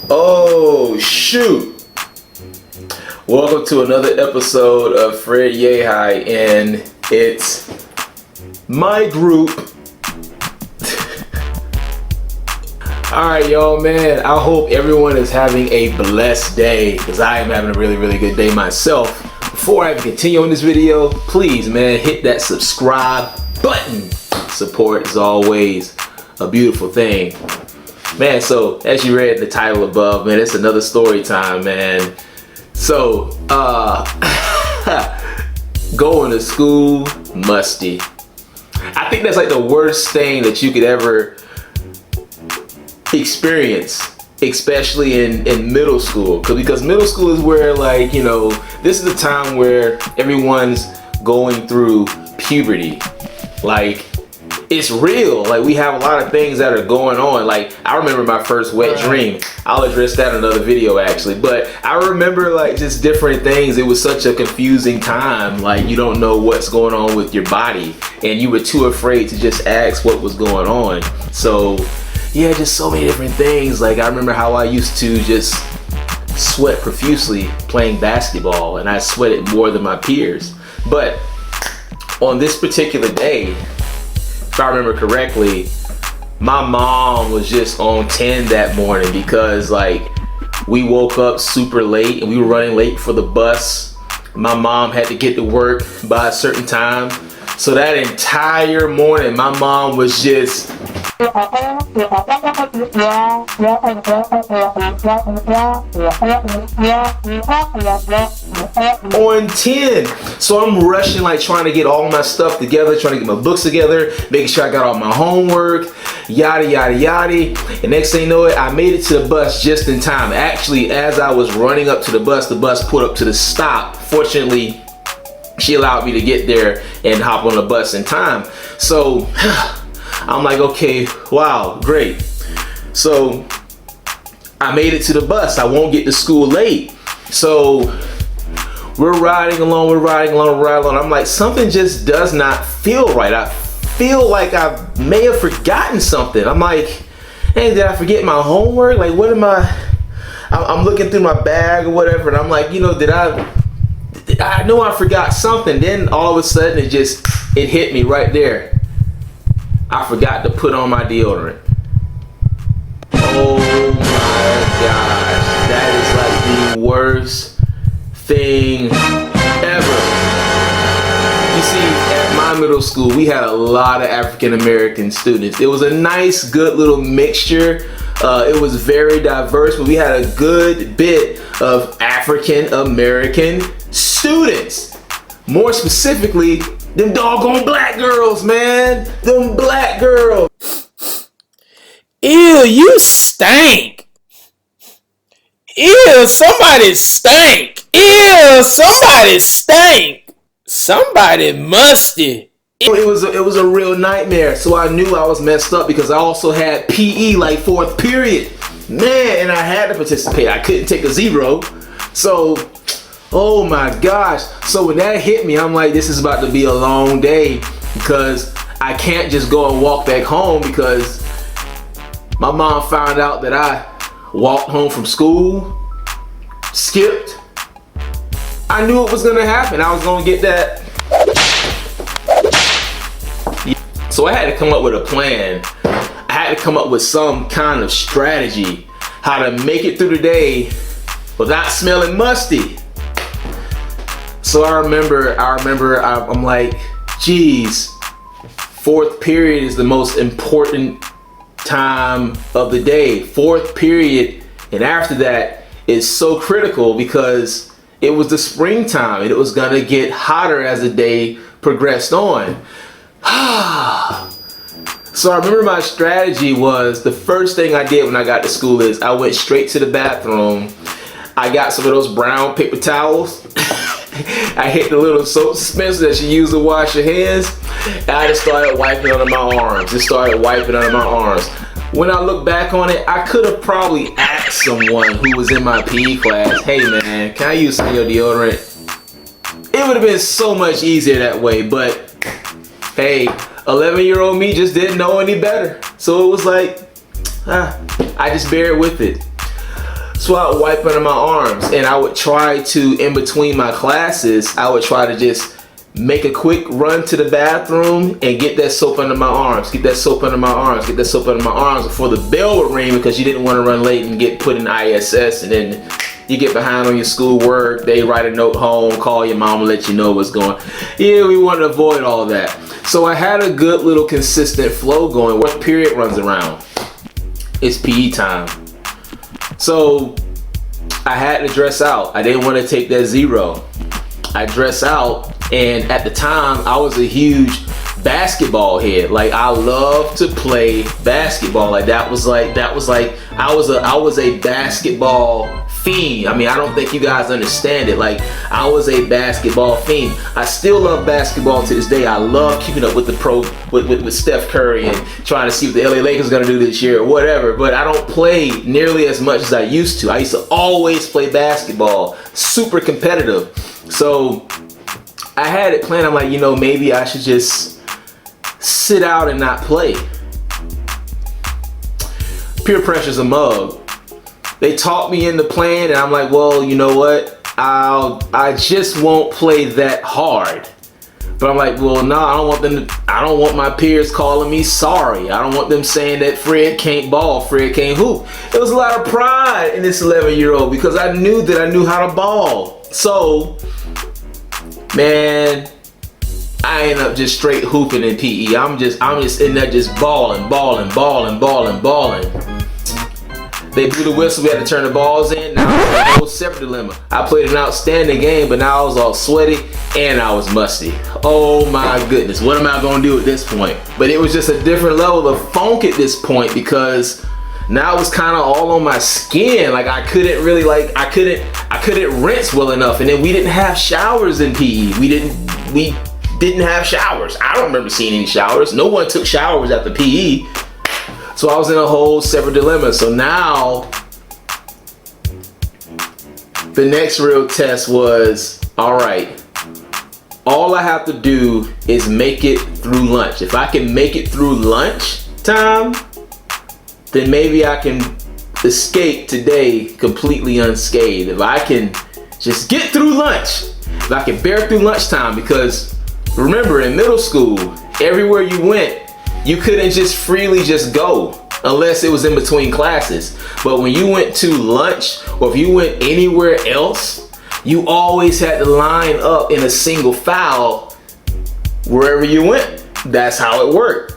Oh shoot! Welcome to another episode of Fred Yehai, and it's my group. Alright y'all, man, I hope everyone is having a blessed day, because I am having a really good day myself. Before I continue on this video, please man, hit that subscribe button. Support is always a beautiful thing. Man, so as you read the title above, man, it's another story time, man. So, going to school, musty. I think that's like the worst thing that you could ever experience, especially in middle school. Because middle school is where, like, you know, this is the time where everyone's going through puberty. Like, it's real. Like, we have a lot of things that are going on. Like, I remember my first wet dream. I'll address that in another video actually, but I remember like just different things. It was such a confusing time. Like, you don't know what's going on with your body, and you were too afraid to just ask what was going on. So yeah, just so many different things. Like, I remember how I used to just sweat profusely playing basketball, and I sweated more than my peers. But on this particular day, if I remember correctly, my mom was just on 10 that morning, because like we woke up super late and we were running late for the bus. My mom had to get to work by a certain time. So that entire morning, my mom was just on 10. So I'm rushing, like trying to get all my stuff together, trying to get my books together, making sure I got all my homework, yada yada yada. And next thing you know, I made it to the bus just in time. Actually, as I was running up to the bus pulled up to the stop. Fortunately, she allowed me to get there and hop on the bus in time. So I'm like, okay, wow, great. So I made it to the bus. I won't get to school late. So we're riding along. I'm like, something just does not feel right. I feel like I may have forgotten something. I'm like, hey, did I forget my homework? Like, what am I'm looking through my bag or whatever, and I'm like, you know, I know I forgot something. Then all of a sudden it hit me right there. I forgot to put on my deodorant. Oh my gosh, that is like the worst thing ever. You see, at my middle school, we had a lot of African American students. It was a nice, good little mixture. It was very diverse, but we had a good bit of African American students. More specifically, them doggone black girls, man. Them black girls. Ew, you stink. Ew, somebody stink. Ew, somebody stink. Somebody musty. It was a real nightmare. So I knew I was messed up, because I also had PE like 4th period. Man, and I had to participate. I couldn't take a 0. So, oh my gosh. So when that hit me, I'm like, this is about to be a long day, because I can't just go and walk back home, because my mom found out that I walked home from school, skipped. I knew it was gonna happen. I was gonna get that. So I had to come up with a plan. I had to come up with some kind of strategy, how to make it through the day without smelling musty. So I remember I'm like, geez, 4th period is the most important time of the day. 4th period and after that is so critical, because it was the springtime and it was gonna get hotter as the day progressed on. So I remember my strategy was, the first thing I did when I got to school is I went straight to the bathroom. I got some of those brown paper towels. I hit the little soap dispenser that you use to wash your hands, and I just started wiping under my arms. When I look back on it, I could have probably asked someone who was in my PE class, hey man, can I use some of your deodorant? It would have been so much easier that way, but hey, 11-year-old me just didn't know any better. So it was like, I just bear with it. So I would wipe under my arms, and I would try to, in between my classes, I would try to just make a quick run to the bathroom and get that soap under my arms, get that soap under my arms, get that soap under my arms before the bell would ring, because you didn't want to run late and get put in ISS, and then you get behind on your schoolwork. They write a note home, call your mom and let you know what's going on. Yeah, we want to avoid all of that. So I had a good little consistent flow going. What period runs around? It's PE time. So I had to dress out. I didn't want to take that zero. I dress out, and at the time I was a huge basketball head. Like, I love to play basketball. Like I was a basketball fiend. I mean, I don't think you guys understand it. Like, I was a basketball fiend. I still love basketball to this day. I love keeping up with with Steph Curry and trying to see what the LA Lakers are gonna do this year or whatever. But I don't play nearly as much as I used to. I used to always play basketball, super competitive. So I had it planned. I'm like, you know, maybe I should just sit out and not play. Peer pressure's a mug. They talked me into playing, and I'm like, well, you know what? I just won't play that hard. But I'm like, well, no, I don't want my peers calling me sorry. I don't want them saying that Fred can't ball, Fred can't hoop. There was a lot of pride in this 11-year-old because I knew that I knew how to ball. So, man, I end up just straight hooping in PE. I'm just in there just balling. They blew the whistle, we had to turn the balls in. Now it was a whole separate dilemma. I played an outstanding game, but now I was all sweaty and I was musty. Oh my goodness, what am I gonna do at this point? But it was just a different level of funk at this point, because now it was kind of all on my skin. Like, I couldn't really, I couldn't rinse well enough. And then we didn't have showers in PE. We didn't have showers. I don't remember seeing any showers. No one took showers after PE. So I was in a whole separate dilemma. So now the next real test was, all right, all I have to do is make it through lunch. If I can make it through lunch time, then maybe I can escape today completely unscathed. If I can just get through lunch, if I can bear through lunchtime, because remember, in middle school, everywhere you went, you couldn't just freely just go unless it was in between classes. But when you went to lunch, or if you went anywhere else, you always had to line up in a single file wherever you went. That's how it worked.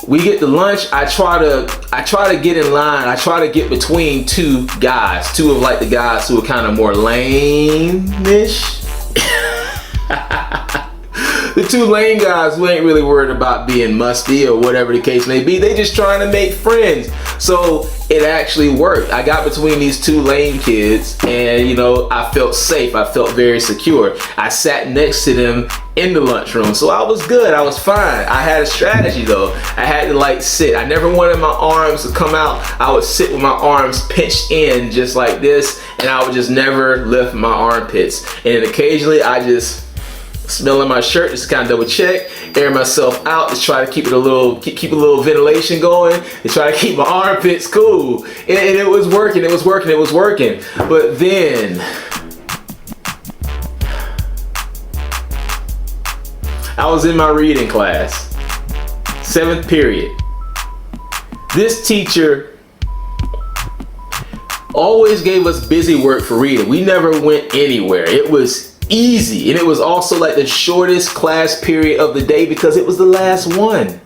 We get to lunch, I try to get in line. I try to get between two guys, two of the guys who are kind of more lame-ish. The two lame guys who ain't really worried about being musty or whatever the case may be. They just trying to make friends. So it actually worked. I got between these two lame kids, and you know, I felt safe. I felt very secure. I sat next to them in the lunchroom, so I was good. I was fine. I had a strategy though. I had to sit. I never wanted my arms to come out. I would sit with my arms pinched in just like this, and I would just never lift my armpits. And occasionally I just smelling my shirt, just kind of double check, air myself out, just try to keep it a little ventilation going, and try to keep my armpits cool. And it was working. But then I was in my reading class, 7th period. This teacher always gave us busy work for reading. We never went anywhere. It was easy, and it was also the shortest class period of the day because it was the last one.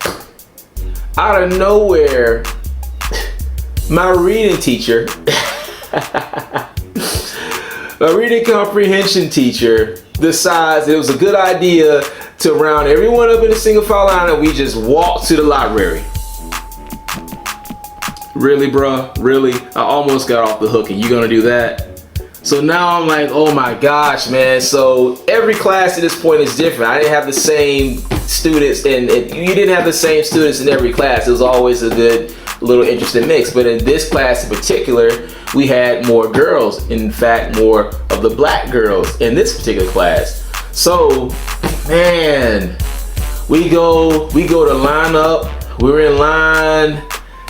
Out of nowhere, my reading teacher, my reading comprehension teacher, decides it was a good idea to round everyone up in a single file line, and we just walked to the library. Really, bruh? Really? I almost got off the hook, and you gonna do that? So now I'm like, oh my gosh, man. So every class at this point is different. I didn't have the same students, and you didn't have the same students in every class. It was always a good little interesting mix. But in this class in particular, we had more girls. In fact, more of the black girls in this particular class. So, man, we go to line up. We're in line,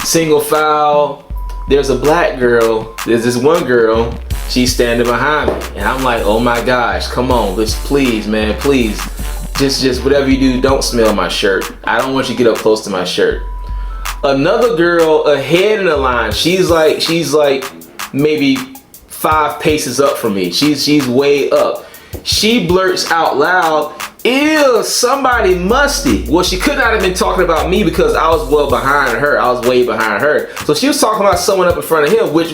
single file. there's a black girl, there's this one girl, she's standing behind me. And I'm like, oh my gosh, come on, please, man, please. Just whatever you do, don't smell my shirt. I don't want you to get up close to my shirt. Another girl ahead in the line, she's like maybe 5 paces up from me. She's way up. She blurts out loud, ew, somebody musty. Well, she could not have been talking about me because I was well behind her. I was way behind her. So she was talking about someone up in front of him, which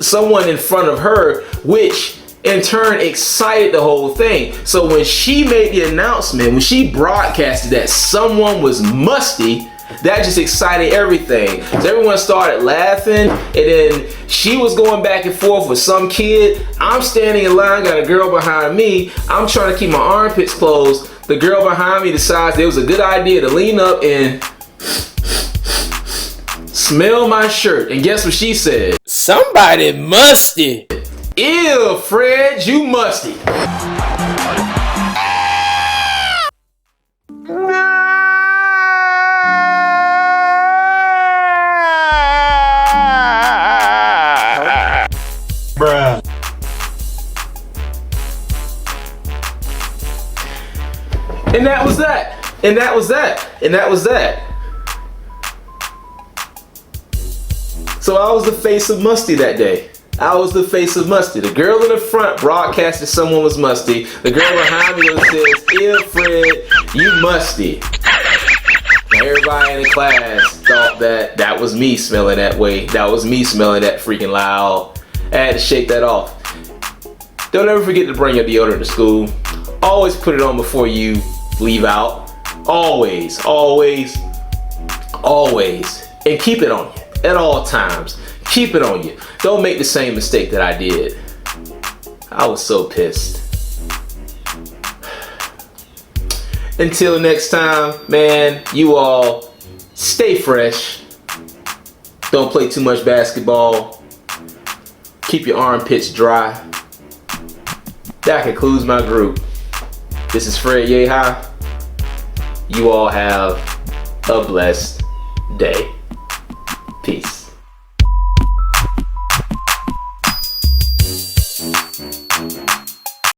someone in front of her, which in turn excited the whole thing. So when she made the announcement, when she broadcasted that someone was musty, that just excited everything. So everyone started laughing, and then she was going back and forth with some kid. I'm standing in line, got a girl behind me. I'm trying to keep my armpits closed. The girl behind me decides it was a good idea to lean up and smell my shirt. And guess what she said? Somebody musty. Ew, Fred, you musty. Bruh. And that was that. And that was that. And that was that. So I was the face of Musty that day. I was the face of Musty. The girl in the front broadcasted someone was musty. The girl behind me says, ew, Fred, you musty. And everybody in the class thought that was me smelling that way. That was me smelling that freaking loud. I had to shake that off. Don't ever forget to bring your deodorant to school. Always put it on before you leave out. Always, always, always. And keep it on you at all times. Keep it on you. Don't make the same mistake that I did. I was so pissed. Until next time, man, you all stay fresh. Don't play too much basketball. Keep your armpits dry. That concludes my group. This is Fred Yeha. You all have a blessed day. Peace.